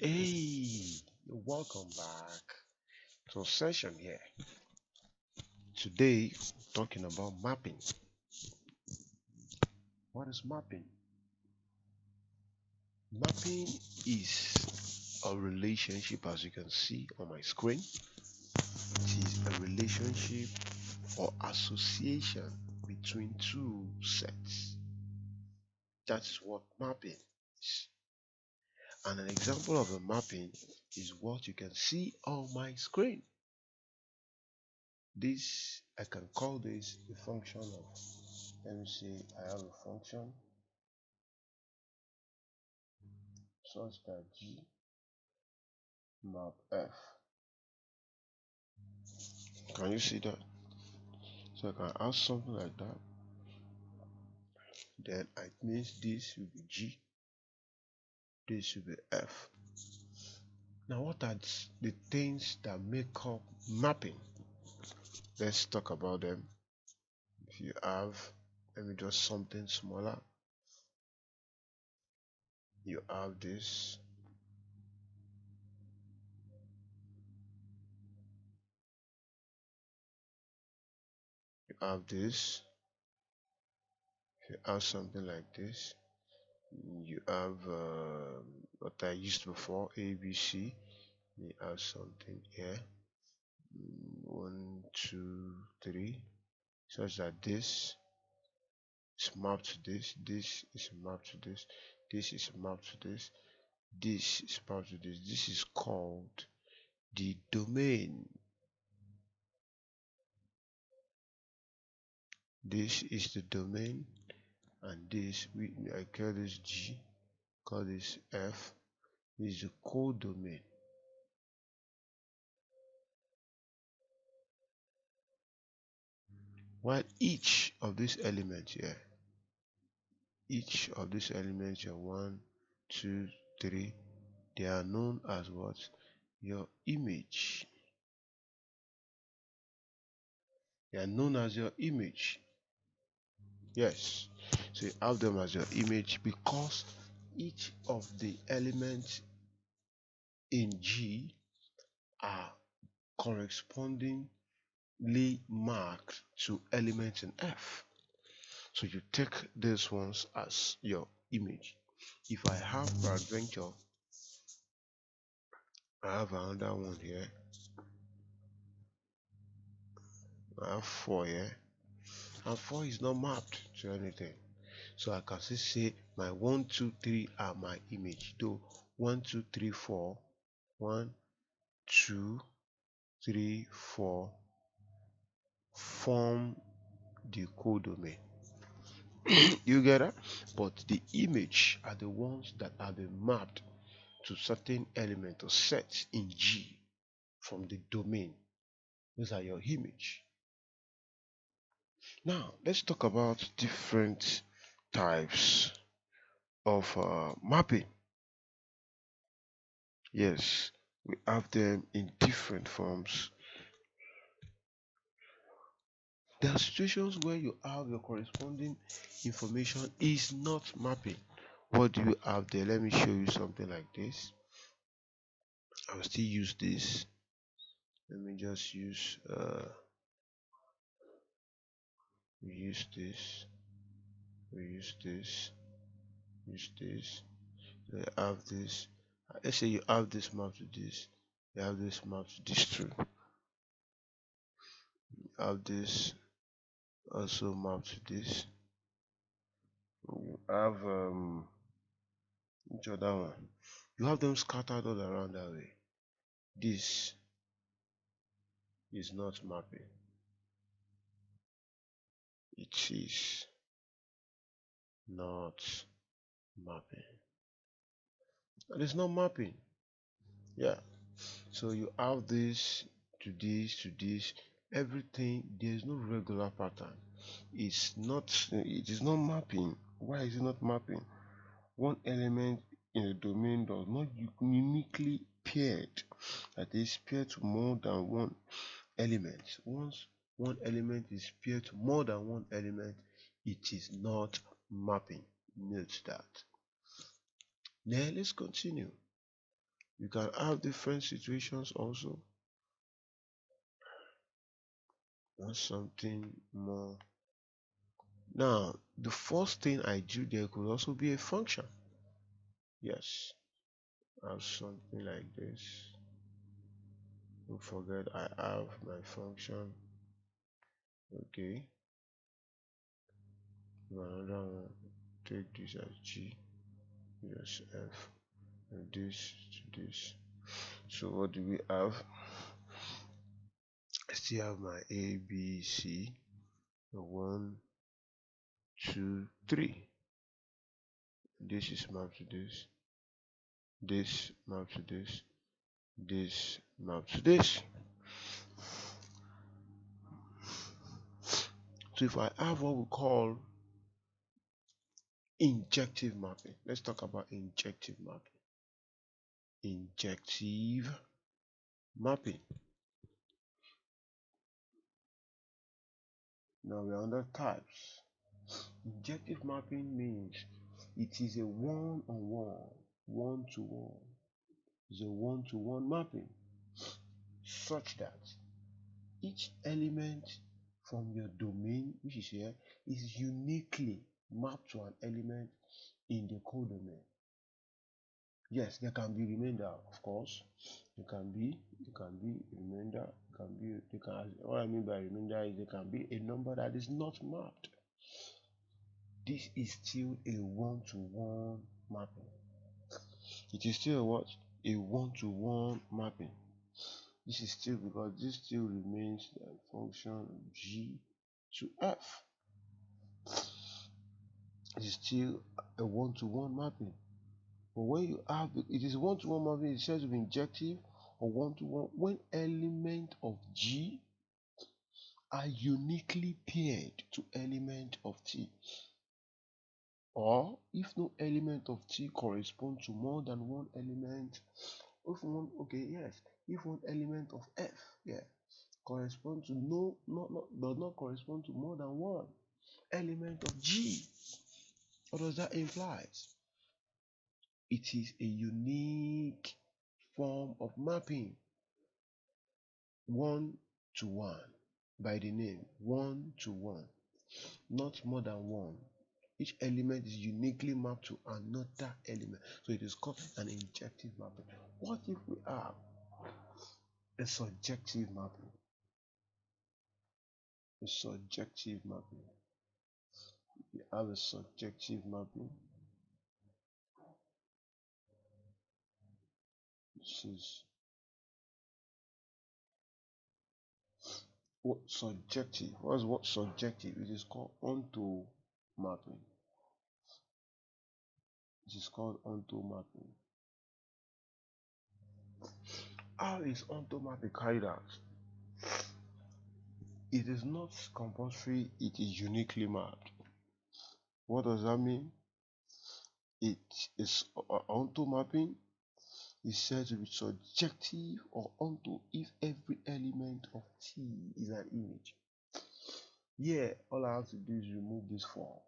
Hey, welcome back to a session here. Today, talking about mapping. What is mapping? Mapping is a relationship, as you can see on my screen. It is a relationship or association between two sets. That's what mapping is. And an example of a mapping is what you can see on my screen. This, I can call this a function of, let me say I have a function such that G map F. Can you see that? So I can add something like that. Then it means this will be G, this will be F. Now what are the things that make up mapping? Let's talk about them. If you have, let me just something smaller. You have this. You have this. If you have something like this, you have what I used before, ABC. You have something here. 1, 2, 3, such that this is mapped to this, this is mapped to this, this is mapped to this, this is mapped to this. This is called the domain. This is the domain, and this I call this G, call this F. This is the codomain. While each of these elements here, each of these elements here, 1, 2, 3, they are known as what? Your image. They are known as your image. Yes, so you have them as your image because each of the elements in G are correspondingly marked to elements in F. So you take these ones as your image. If I have peradventure, I have another one here. I have 4 here, and 4 is not mapped to anything. So I can still say my 1, 2, 3 are my image. Though 1, 2, 3, 4, 1, 2, 3, 4 form the codomain. You get that? But the image are the ones that have been mapped to certain element or sets in G from the domain. Those are your image. Now let's talk about different types of mapping. Yes, we have them in different forms. There are situations where you have your corresponding information is not mapping. What do you have there? Let me show you something like this. I'll still use this. Let me just use we use this, use this. So you have this. Let's say you have this map to this, you have this map to this too. You have this also map to this. You have which other one? You have them scattered all around that way. This is not mapping. It is not mapping. And it's not mapping. Yeah. So you have this to this to this. Everything, there is no regular pattern. It is not mapping. Why is it not mapping? One element in a domain does not uniquely paired, that is paired to more than one element. Once one element is paired to more than one element, it is not mapping. Note that. Now let's continue. You can have different situations also. Want something more. Now, the first thing I do there could also be a function. Yes, I have something like this. Don't forget I have my function. Okay. Another one. Take this as G, this F, and this to this. So what do we have? I still have my A, B, C. 1, 2, 3. This is mapped to this. This mapped to this. This mapped to this. So if I have what we call injective mapping, let's talk about injective mapping. Injective mapping. Now we are under types. Injective mapping means it is a one-on-one, one-to-one. It's a one-to-one mapping such that each element from your domain, which is here, is uniquely mapped to an element in the codomain. Yes, there can be remainder, of course. There can be remainder. What I mean by remainder is there can be a number that is not mapped. This is still a one-to-one mapping. It is still a what? A one-to-one mapping. This is still because this still remains the function G to F. It is still a one-to-one mapping. But when you have it is one-to-one mapping, it says to be injective or one-to-one when element of G are uniquely paired to element of T. Or if no element of T corresponds to more than one element, if one element of F, corresponds to does not correspond to more than one element of G. What does that imply? It is a unique form of mapping, one to one, by the name one to one, not more than one. Each element is uniquely mapped to another element, so it is called an injective mapping. What if we have a subjective mapping? A subjective mapping. We have a subjective mapping. This is what subjective. What subjective? It is called onto mapping. It is called onto mapping. How is onto mapping carried out? It is not compulsory, it is uniquely mapped. What does that mean? It is onto mapping is said to be subjective or onto if every element of T is an image. Here, all I have to do is remove this 4.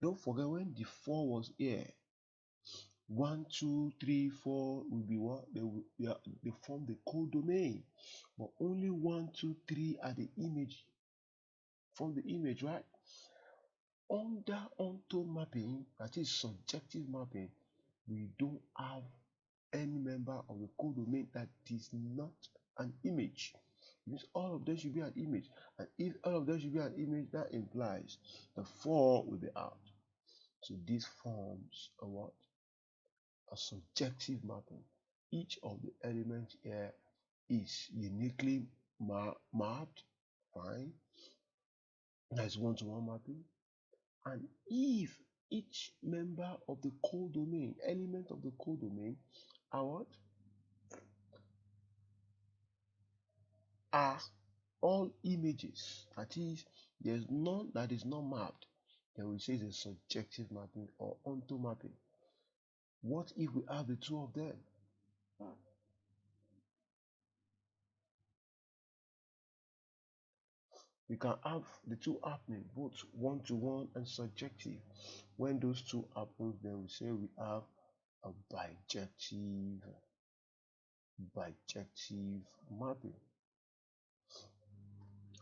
Don't forget when the 4 was here, 1, 2, 3, 4 will be what? They form the codomain. But only 1, 2, 3 are the image. From the image, right? Under onto mapping, that is subjective mapping, we don't have any member of the codomain that is not an image. It means all of them should be an image. And if all of them should be an image, that implies the 4 will be out. So this forms a what? A subjective mapping. Each of the elements here is uniquely mapped. Fine. That's one-to-one mapping. And if each member of the codomain, element of the codomain, are what? Are all images. That is, there's none that is not mapped. Then we say it's a subjective mapping or onto mapping. What if we have the two of them? We can have the two happening, both one-to-one and subjective. When those two happen, then we say we have a bijective mapping.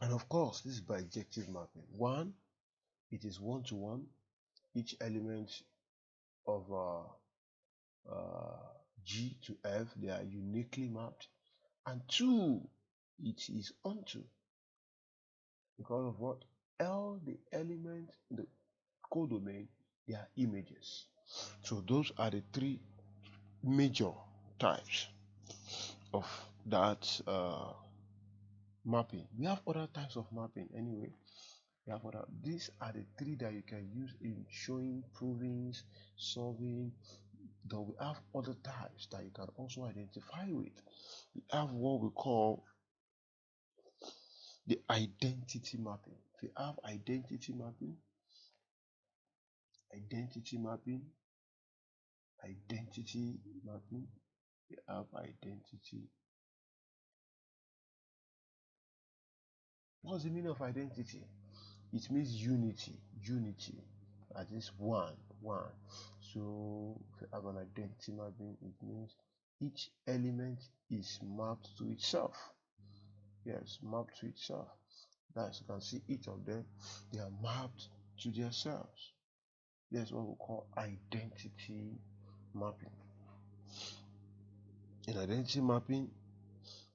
And of course, this is bijective mapping. One, it is one-to-one. Each element of G to F, they are uniquely mapped. And two, it is onto, because of what? All the elements in the codomain, they are images. So those are the three major types of that mapping. We have other types of mapping anyway. We have other. These are the three that you can use in showing, proving, solving. Then we have other types that you can also identify with. We have what we call the identity mapping. We have identity mapping, identity mapping, identity mapping. We have identity. What's the meaning of identity? It means unity, unity. That is one. So if you have an identity mapping, it means each element is mapped to itself. Yes, mapped to itself. As you can see, each of them, they are mapped to themselves. That's what we call identity mapping. In identity mapping,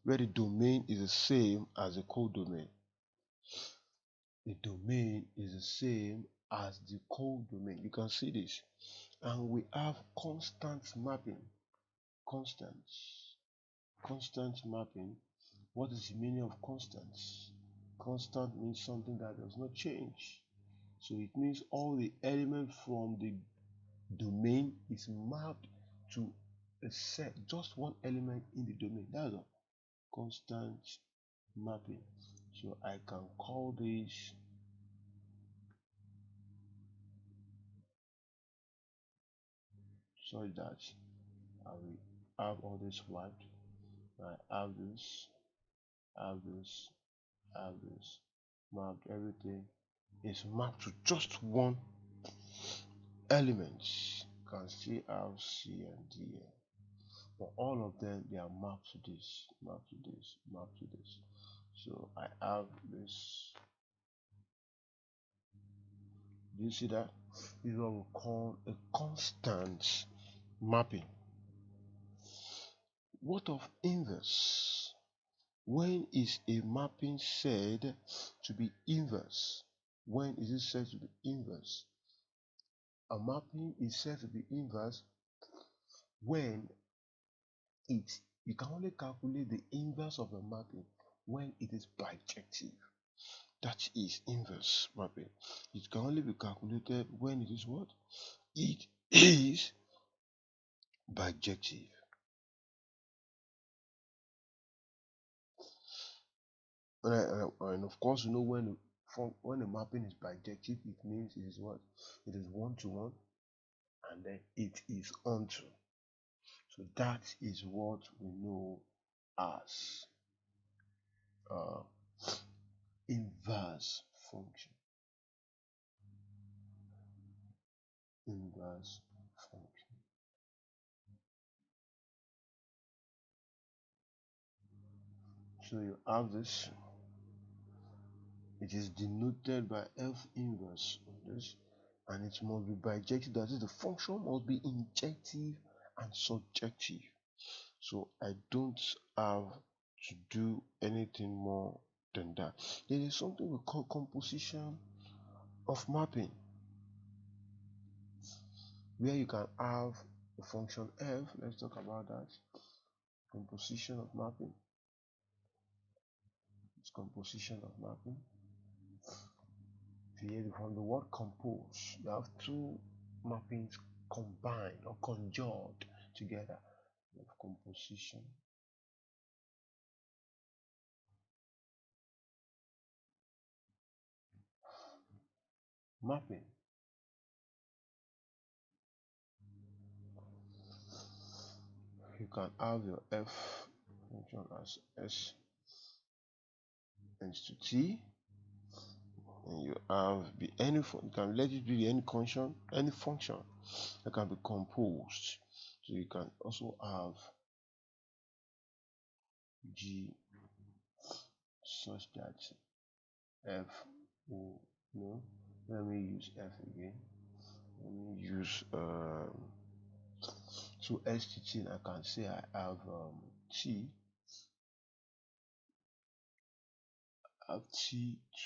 where the domain is the same as the codomain, the domain is the same as the codomain. You can see this. And we have constant mapping. Constant mapping. What is the meaning of constant? Constant means something that does not change. So it means all the elements from the domain is mapped to a set, just one element in the domain. That's a constant mapping. So I can call this such that I will have all this wiped. I have this, mapped. Everything is mapped to just one element. You can see have C and D here. But all of them, they are mapped to this, mapped to this, mapped to this. So I have this. Do you see that? This is what we call a constant mapping. What of inverse? When is a mapping said to be inverse? When is it said to be inverse? A mapping is said to be inverse when you can only calculate the inverse of a mapping when it is bijective. That is inverse mapping. It can only be calculated when it is what? It is bijective. And of course, you know when a mapping is bijective, it means it is what? It is one-to-one, and then it is onto. So that is what we know as uh, inverse function. Inverse function. So you have this. It is denoted by F inverse on this, and it must be bijective. That is, the function must be injective and surjective. So I don't have to do anything more than that. There is something we call composition of mapping, where you can have the function f. Let's talk about that. Composition of mapping. It's composition of mapping. Here from the word compose, you have two mappings combined or conjured together. You have composition mapping. You can have your f function as s tends to t, and you have be any you can let it be any function that can be composed So you can also have G such that F will, no, let me use F again. Let me use so S to T. I can say I have T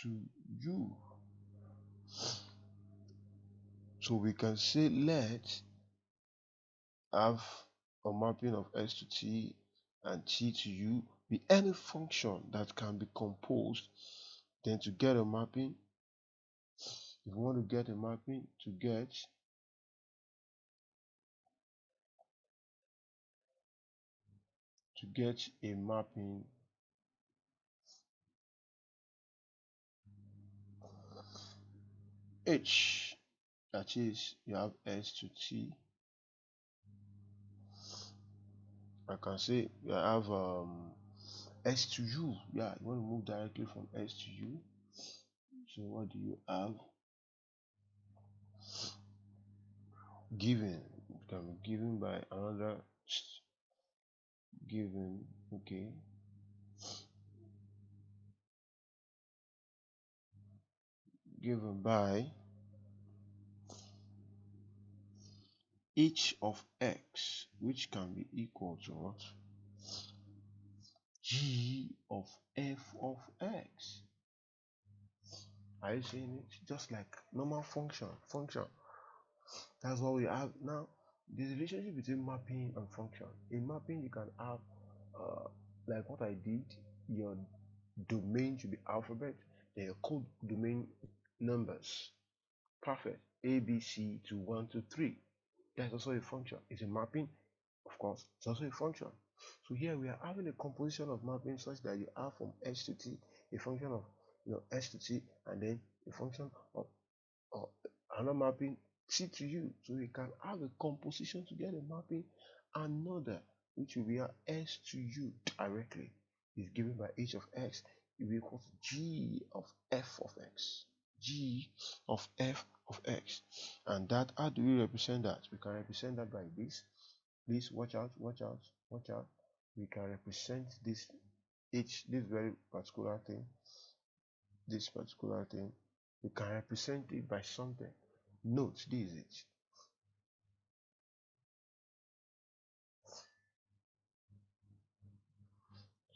to U. So we can say let have a mapping of S to T and T to U be any function that can be composed. Then to get a mapping, if you want to get a mapping, to get a mapping H, that is you have S to T. I can say you have S to U. Yeah, you want to move directly from S to U. So what do you have? Given, it can be given by another given, okay, given by h of x, which can be equal to what? G of f of x. Are you seeing it? Just like normal function. That's what we have now. The relationship between mapping and function. In mapping, you can have like what I did. Your domain should be alphabet, then your code domain numbers. Perfect. A B C to 1 to 3. That's also a function. It's a mapping, of course. It's also a function. So here we are having a composition of mapping such that you have from S to T a function of S to T, and then a function of another mapping T to U. So we can have a composition to get a mapping another, which will be a S to U directly, is given by h of x will be equal to G of f of x. G of f of x. And that, how do we represent that? We can represent that by this. Please watch out. We can represent this very particular thing. We can represent it by something. Note, this is it.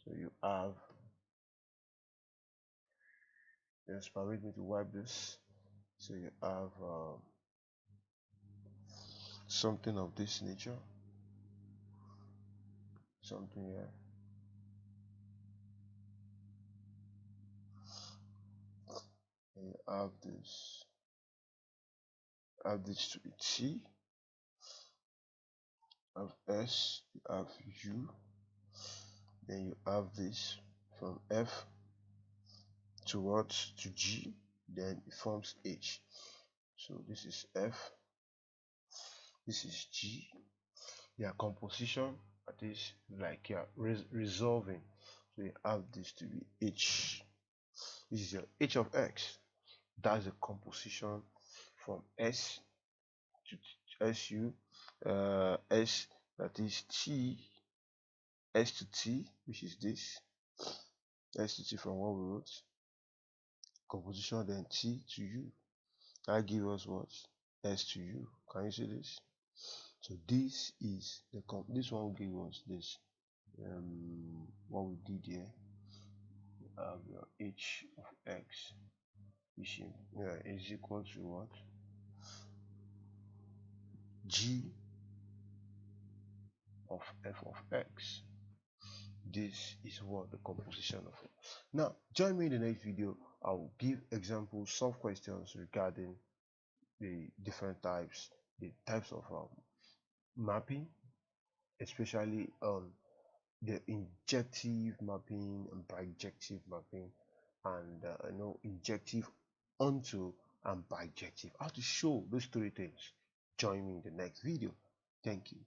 So you have, just permit me to wipe this. So you have something of this nature, something here. And you have this to be T, have S, you have U, then you have this from F towards to G, then it forms H. So this is F, this is G. Their composition, that is like you're resolving. So you have this to be H. This is your H of X. That's the composition from S to SU, S, that is T, S to T, which is this, S to T from what we wrote, composition, then T to U. That gives us what? S to U. Can you see this? So this is this one will give us this. What we did here, we have your H of X, which is equal to what? G of f of x. This is what the composition of it. Now join me in the next video. I will give examples, solve questions regarding the different types, of mapping, especially on the injective mapping and bijective mapping, and injective onto and bijective. How to show those three things. Join me in the next video. Thank you.